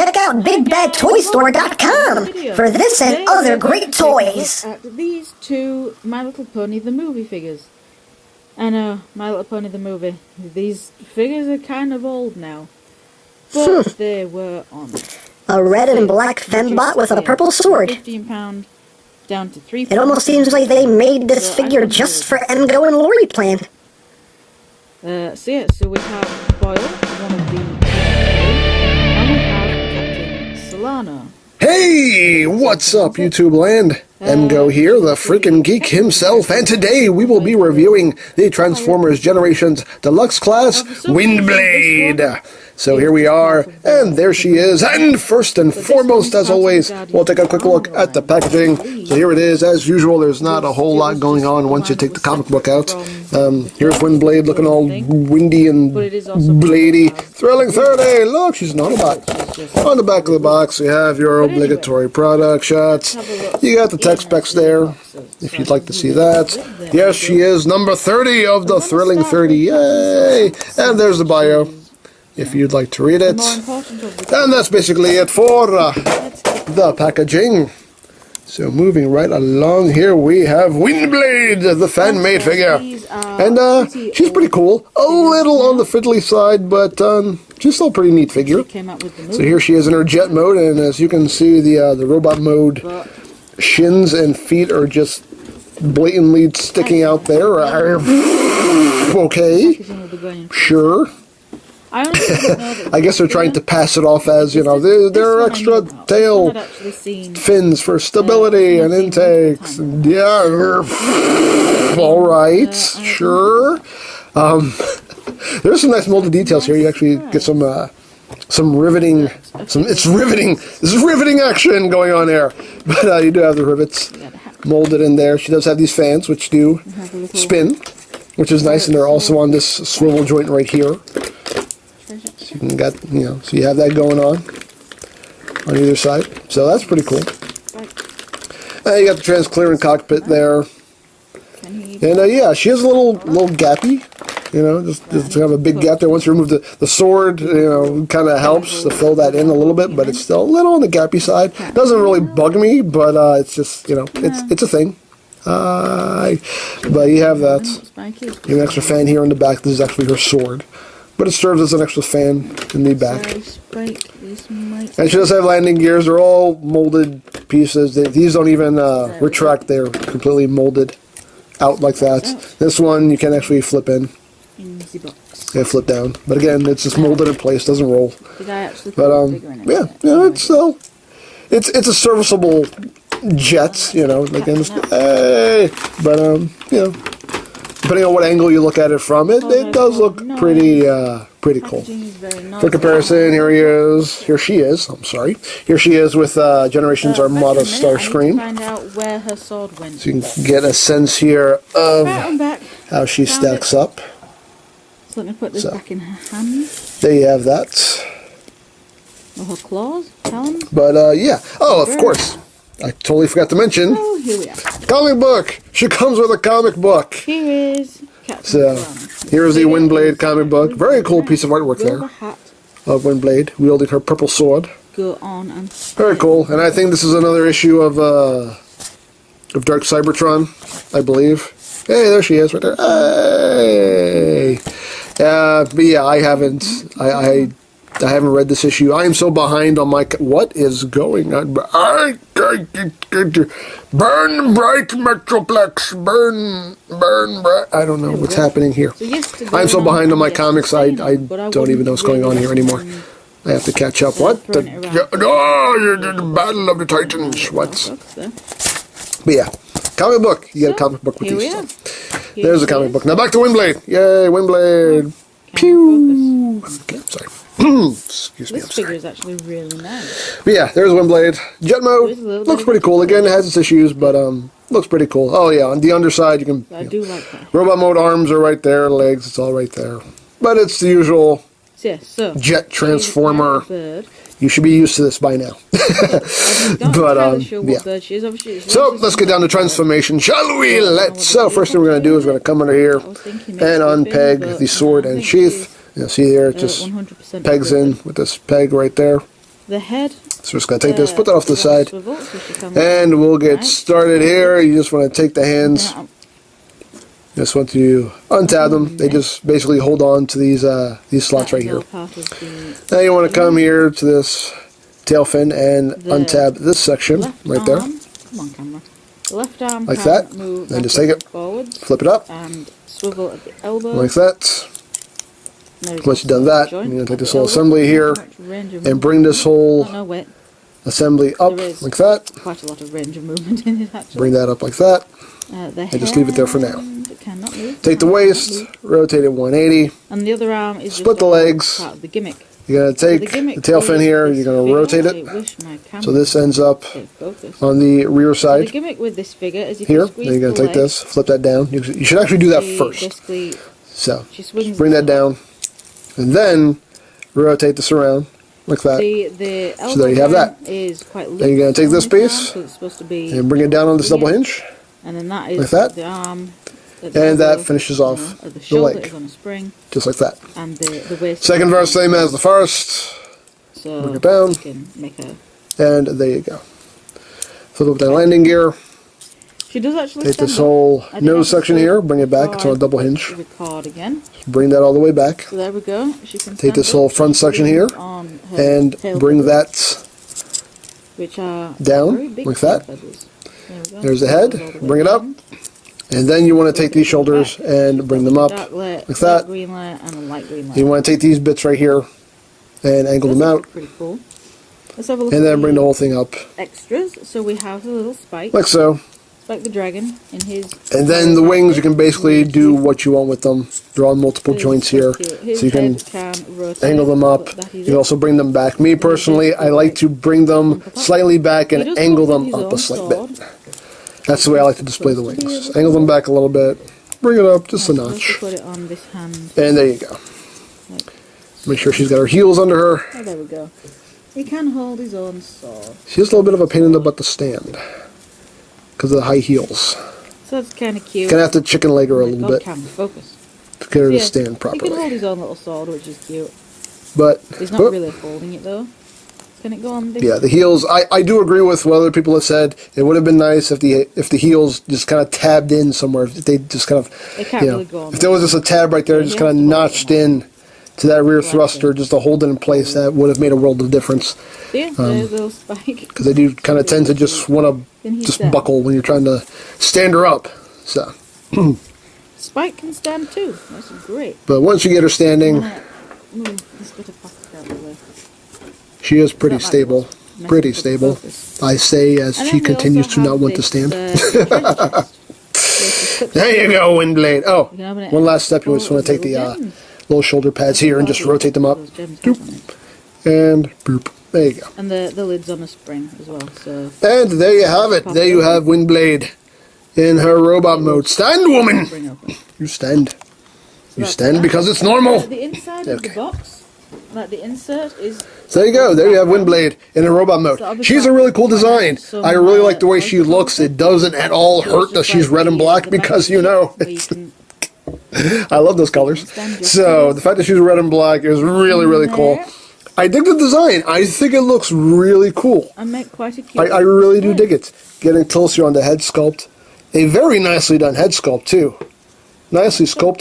check out BigBadToyStore.com for this and other great toys. At these two My Little Pony the movie figures. I know, My Little Pony the movie. These figures are kind of old now, but they were on a red and black fembot with a purple sword. £15 down to £3. It almost seems like they made this figure just for Emgo and Lori Plan. So we have Boyle, one of the and we have Captain Celeano. Hey, what's up, YouTube land? Emgo here, the freaking geek himself, and today we will be reviewing the Transformers Generations Deluxe Class Windblade. So here we are, and there she is, and first and foremost, as always, we'll take a quick look at the packaging. So here it is, as usual, there's not a whole lot going on once you take the comic book out. Here's Windblade looking all windy and bladey. Thrilling 30, look, she's an Autobot. On the back of the box, you have your obligatory product shots. You got the tech specs there, if you'd like to see that. Yes, she is number 30 of the Thrilling 30, yay! And there's the bio, if you'd like to read it. And that's basically it for the packaging. So moving right along, here we have Windblade, the fan-made figure. And she's pretty cool. A little on the fiddly side, but she's still a pretty neat figure. So here she is in her jet mode, and as you can see, the robot mode shins and feet are just blatantly sticking out there. Okay, sure. I guess they're trying to pass it off as, you know, there are extra tail fins for stability and intakes. And yeah, all right, sure. There's some nice molded details here. You actually get some riveting, it's riveting. This is riveting action going on there. But you do have the rivets molded in there. She does have these fans, which do spin, which is nice, and they're also on this swivel joint right here. So you can so you have that going on either side. So that's pretty cool. You got the trans-clearing cockpit there. And yeah, she is a little gappy. You know, just kind of a big gap there. Once you remove the sword, you know, kind of helps to fill that in a little bit, but it's still a little on the gappy side. Doesn't really bug me, but it's just, you know, it's a thing. But you have that. You have an extra fan here in the back. This is actually her sword, but it serves as an extra fan in the back. And she does have landing gears. They're all molded pieces. These don't even retract. They're completely molded out like that. This one you can actually flip in. Yeah, flip down. But again, it's just molded in place, doesn't roll. But yeah, it's still it's a serviceable jet, you know. Like, hey, but you know, depending on what angle you look at it from, it does look pretty cool. For comparison, here she is. I'm sorry. Here she is with Generations Armada Starscream. So you can get a sense here of how she stacks up. So let me put this back in her hand. There you have that. Oh, her claws, talons. But yeah. Oh, of course. I totally forgot to mention. Oh, here we are. Comic book. She comes with a comic book. Here is Captain So here's the Windblade comic book. Very cool piece of artwork there of Windblade wielding her purple sword. Go on and very cool. And I think this is another issue of Dark Cybertron, I believe. Hey, there she is right there. Hey. But yeah, I haven't read this issue. I am so behind on my... What is going on? Burn bright Metroplex. Burn bright. I don't know what's happening here. I'm so behind on my comics, I don't even know what's going on here anymore. I have to catch up. What? The Battle of the Titans. What? But yeah, comic book. You get a comic book with these stuff. There's a comic book. Now back to Windblade. Yay, Windblade. Pew. Okay, I'm sorry. Excuse me. This figure is actually really nice. But yeah, there's Windblade. Jet mode looks pretty cool. Again, it has its issues, but looks pretty cool. Oh yeah, on the underside you can. I do like that. Robot mode arms are right there, legs. It's all right there. But it's the usual jet transformer. You should be used to this by now. But yeah. So let's get down to transformation, shall we? So first thing we're going to do is we're going to come under here and unpeg the sword and sheath. You'll see here it just pegs in with this peg right there. The head. So we're just going to take this, put that off to the side, Swivel, so she can and we'll get right. started here. You just want to take the hands, just want to untab them. They just basically hold on to these slots right here. Now you want to come here to this tail fin and untab this section right there. Come on, camera. The left arm like can that. move Then just take it, forwards flip it up, and swivel at the elbow. like that. Once you've done that, you're going to take this whole assembly here and bring this whole assembly up like that. Quite a lot of range of movement in it, actually. Bring that up like that. And just leave it there for now. Cannot move. Take the waist, rotate it 180. And the other arm is split the legs. Part of the gimmick. You're going to take the tail fin here, you're going to rotate it. So this ends up on the rear side. The gimmick with this figure is you here. can Then you're going to take this, flip that down. You should actually do that first. So bring that down. And then rotate this around like that. So there you have that. Is quite then you're going to take this piece and bring it down on this double hinge. And then that is like that. The arm. And that finishes off the leg. On a spring, just like that. And the waist. Second verse, same as the first. So bring it down. And there you go. Flip up that landing gear. She does actually take this whole nose section here, bring it back, it's on a double hinge. Record again. Bring that all the way back. So there we go. She can take this whole front section here and bring that down like that. There's the head, bring it up. And then you want to take these shoulders and bring them up like that. You want to take these bits right here and angle them out. Pretty cool. Let's have a look and then bring the whole thing up. Extras. So we have the little spike. Like so. Like the dragon in his. And then the wings, you can basically do what you want with them. Draw on multiple joints here, so you can angle them up. You can also bring them back. Me personally, I like to bring them slightly back and angle them up a slight bit. That's the way I like to display the wings. Just angle them back a little bit, bring it up just a notch, put it on this hand. And there you go. Make sure she's got her heels under her. Oh, there we go. He can hold his own sword. She's a little bit of a pain in the butt to stand because of the high heels. So that's kind of cute. Gonna have to chicken leg her a little bit focus. to get her to stand properly. He can hold his own little sword, which is cute. But he's not really holding it though. Can it go on this? Yeah, the heels. I do agree with what other people have said. It would have been nice if the heels just kind of tabbed in somewhere. If they just kind of, they can't really go on. If there was just a tab right there, just kind of notched in to that rear thruster, just to hold it in place, that would have made a world of difference. Yeah, there's a little spike. Because they do kind of tend to just want to just buckle when you're trying to stand her up. So. Spike can stand too. That's great. But once you get her standing, move this bit of plastic out of the way. She is pretty stable. Pretty stable. I say as she continues to not want to stand. There you go, windblade. Oh, one last step. You just want to take the little shoulder pads here and just rotate them up. And boop. There you go. And the lid's on a spring as well. So. And there you have it. There you have Windblade in her robot mode. Stand, woman! You stand. You stand because it's normal. The inside of the box. Like the insert is. So there you go. There you have Windblade in a robot mode. She's a really cool design. I really like the way she looks. It doesn't at all hurt that she's red and black because, you know, I love those colors. So the fact that she's red and black is really, really cool. I dig the design. I think it looks really cool. I really do dig it. Getting closer on the head sculpt. A very nicely done head sculpt, too. Nicely sculpted.